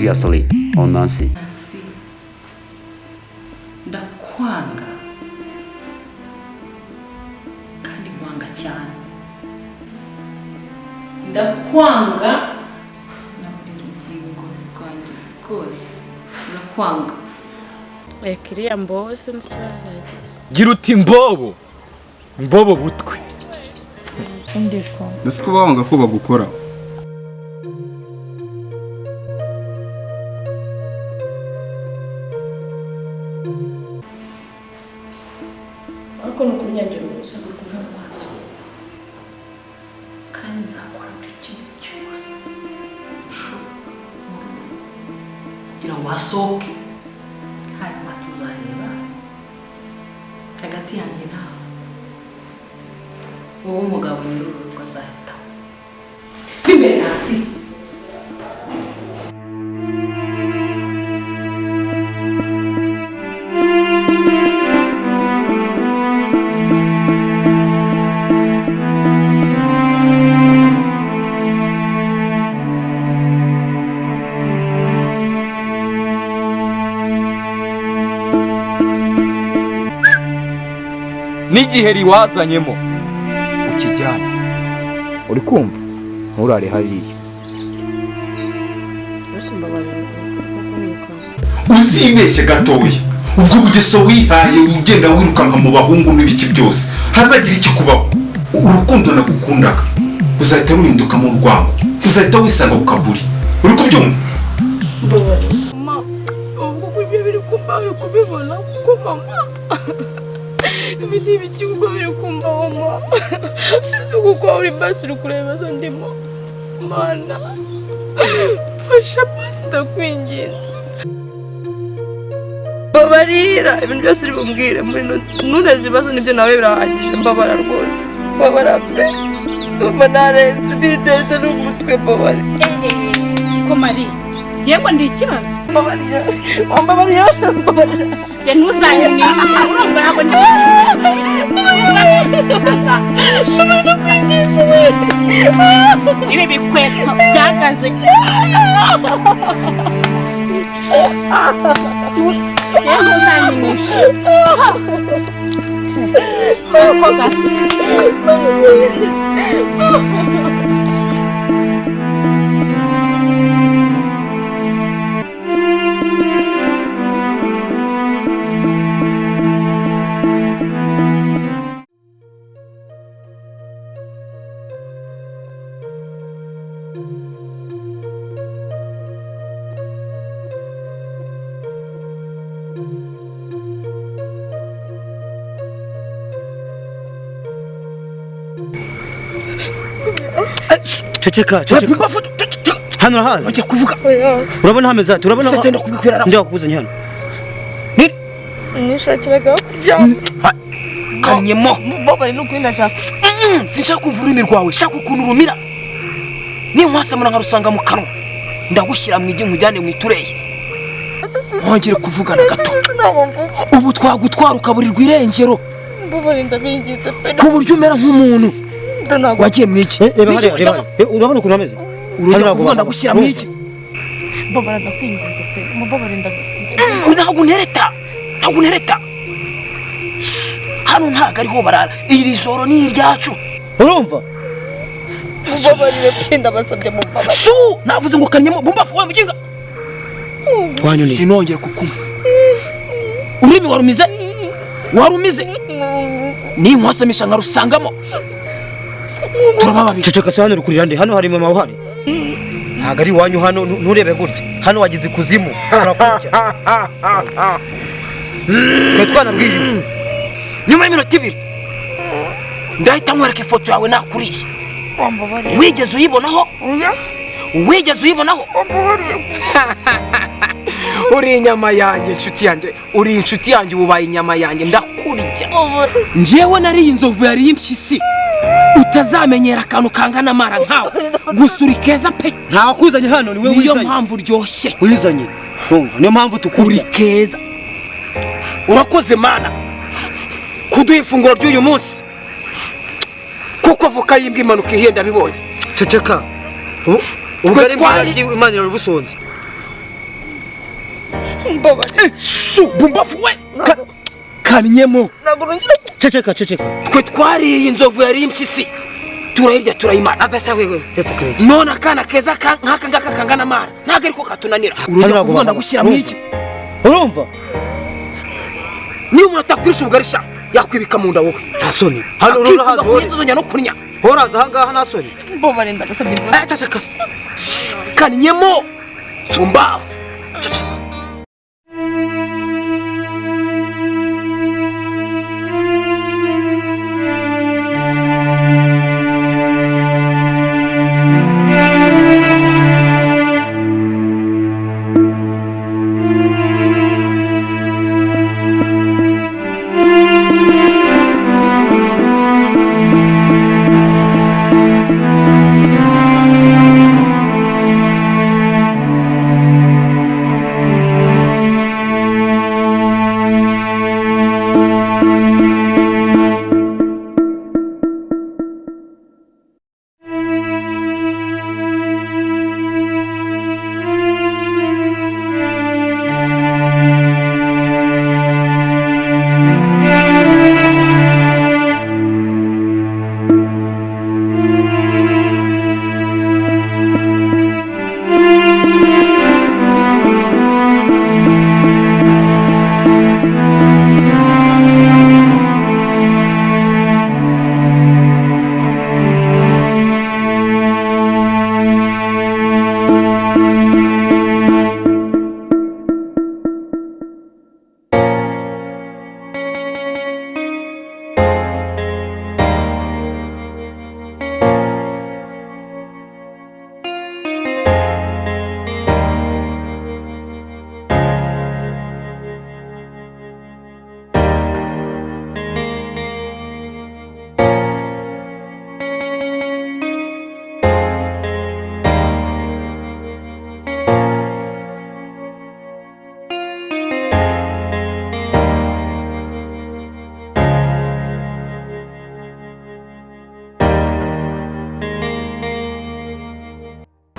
seriously or Nancy? Nancy, ndakwanga kandi nkwanga cyane. Ndakwanga nabwira ubugingo bwanjye bwose urakwanga. Kiriya mbobo se n'ikibazo yagize. Gira uti mbobo butwe. Ndiko nasi ko banga ko bagukora. Ariko nukunyagera ubusa kuva mu maso. Kandi nzakora buri kimwe cyose kugira ngo hasohoke. Hanyuma tuzareba hagati yanjye nawe. Wowe umugabo nyir'urugo azahita imbere hasi. N'igihe riwazanyemo ukijyana uri kumva nturare hariya. Uzibeshye gatoya ubwo bugeso wihaye ugenda wirukanka mu bahungu n'ibiki byose hazagira iki kubaho. Urukundo nagukundaga uzahita ruhinduka mu rwango, uzahita wisanga ku kaburi. Uri kubyumva? mama ubwo ibyo biri kumba uri kubibona kuko mama ibi ni ibiki ubwo biri kumba mama ese kuko uri basi uri kureba zo ndimo mana fasha basi ndakwinginze babarira ibintu byose uri bumbwire muri ntuneze ibibazo nibyo nawe birahagije mbabara rwose mbabara pe numva narenze bidetse n'umutwe mbabara ko mari yego ndi ikibazo mbabara je ntuzanyimwisha urumva ntabwo ndi ibi bikweto byagaze je ntuzanyimwisha ko gasi Ceceka hano haza Bajya kuvuga urabona hameza turabona ndagenda kubikwirara njya kuzanya hano nishakiraga kuryama kanyemo mbabara n'ukwinda cyaka sinshaka kumva ururimi rwawe shaka ukuntu urumira niyo nkwasamura nkarusanga mu kanwa ndagushyira mu igi nkujyane mu itureye wongere kuvugana gato ubu twagutwara ukaburirwa irengero mbabara ndabinginze pe ku buryo umera nk'umuntu wagiye mu iki. reba urabona ukuntu hameze urujya kuvuga ndagushyira mu iki. mbabara ndakwinginze pe mbabara ntabwo ntereta hano ntabwo ariho barara iri joro ni iryacu urumva mbabarire pe ndabasabye mu mbabara navuze ngo kanyemo bumbafu we muginga twanyone sinongera kukumva ururimi warumize ni nkwasamisha nkarusangamo turabababira. ceceka se hano rukurira nde hano hari mama uhari ntago ari iwanyu hano nturebe gutya hano wagize ikuzimu urakurya twe twanabwiriwe nyuma y'iminota 2 ndahita nkwereka ifoto yawe nakuriye wigeze uyibonaho uri inyama yanjye inshuti yanjye uri inshuti yanjye ubaye inyama yanjye ndakurya njyewe nariye inzovu yari impyisi utazamenyera akantu kangana amara nkawe gusa uri keza pe nta kuzanye hano ni wewe niyo mpamvu uryoshye wizanye kumva niyo mpamvu uri keza urakoze mana kuduha ifunguro ry'uyu munsi kuko voka yimbwa impanuka ihenda bibonye ceceka ubwo ari imana irabusonze Mbabarira. Bumbafu we. Kaninyemo. Ceceka. Twe twariye inzovu yari impyisi. Turayirya turayimara. Avesa wewe. Epfukereje. None akana keza nk'aka ngaka kangana amara. Ntago ariko katunanira. Urujya kuvunda gushyira mu iki. Urumva? Niba umuntu atakwisha ubugarisha yakwibika mu nda wowe. Nta soni. Hano rero hazo wowe. Tuzongera no kunya. Horaza hangaha nta soni. Mbabarira ndagusabye imbabazi. Ceceka. Kaninyemo. Sumbafu.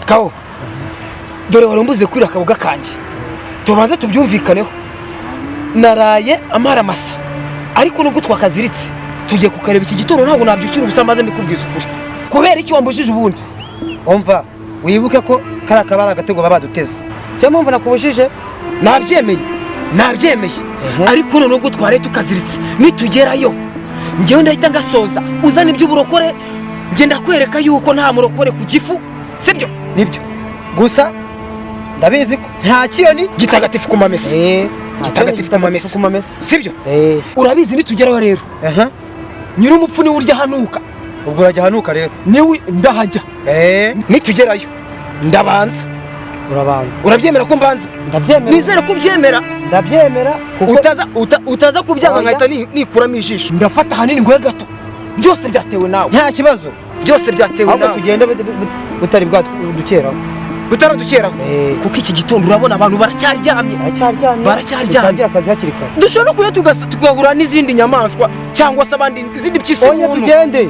Kawo. Dore warumbuze kwira akabuga kanjye. Tubanze tubyumvikaneho. Naraye amara masa. Ariko nubwo twakaziritse, tugiye kukareba iki gitoro ntabwo nabyukira ubusa maze mbikubwiza ukuri. Kubera iki wambujije ubundi? Umva, wibuke ko kara kabara agatego baba duteze. Cyo mpamvu nakubujije. Nabyemeye. Ariko none nubwo tware tukaziritse, nitugerayo ngewe ndahita ngasoza. Uzana iby'uburokore, ngenda kwereka yuko nta murokore ku gifu. Sibyo? Nibyo. Gusa ndabizi ko nta kiyoni gitagatifu ku mamesa. Gitagatifu ku mamesa. Sibyo? Urabizi nitugerayo rero. Nyiri umupfu ni urya hanuka. Ubwo urajya hanuka rero. Niwe ndahajya. Nitugerayo ndabanza. Urabanza. Urabyemera ko mbanza? Ndabyemera. Nizere ko ubyemera. Ndabyemera. Utaza kubyanga nkahita nikuramo ijisho. Ndafata hanini ngoye gato. Byose byatewe nawe. Nta kibazo. Byose byatewe nawe. Ahubwo tugende butari bwadukeraho. Butaradukeraho. Kuko iki gitondo urabona abantu baracyaryamye. Tutangira akazi hakiri kare. Dushobora no kujya tukagura n'izindi nyamaswa cyangwa se abandi izindi mpyisi. Oya tugende.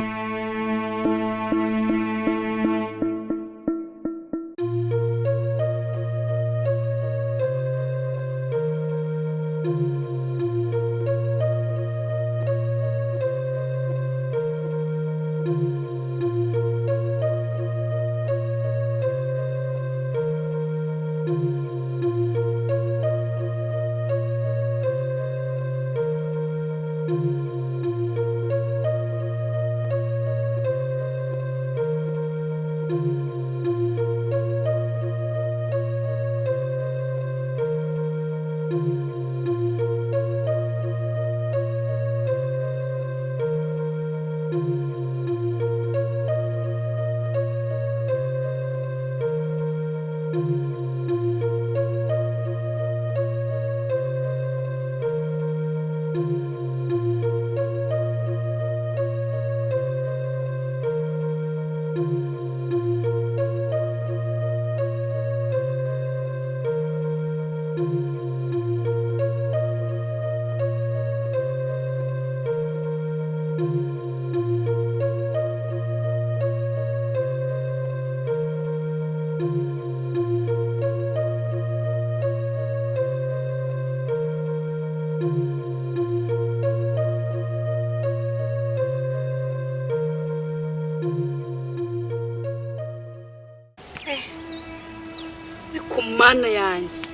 mana yanjye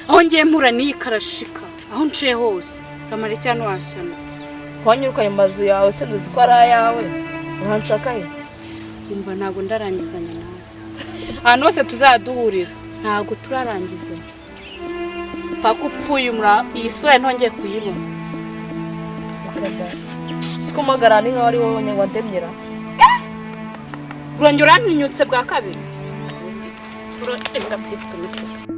aho ngiye mpura n'iyi karashika aho nciye hose ramare cyane washyana wanyurukanye mu mazu yawe se duzi ko ari ayawe ntanshaka he umva ntago ndarangizanya nawe ahantu hose tuzaduhurira ntago turarangizanya paka upfuye iyi sura ntongeye kuyibona siko magara ni nkaho ari wowe wademyera urongera uraninyutse bwa kabiri urongera byitwa imisika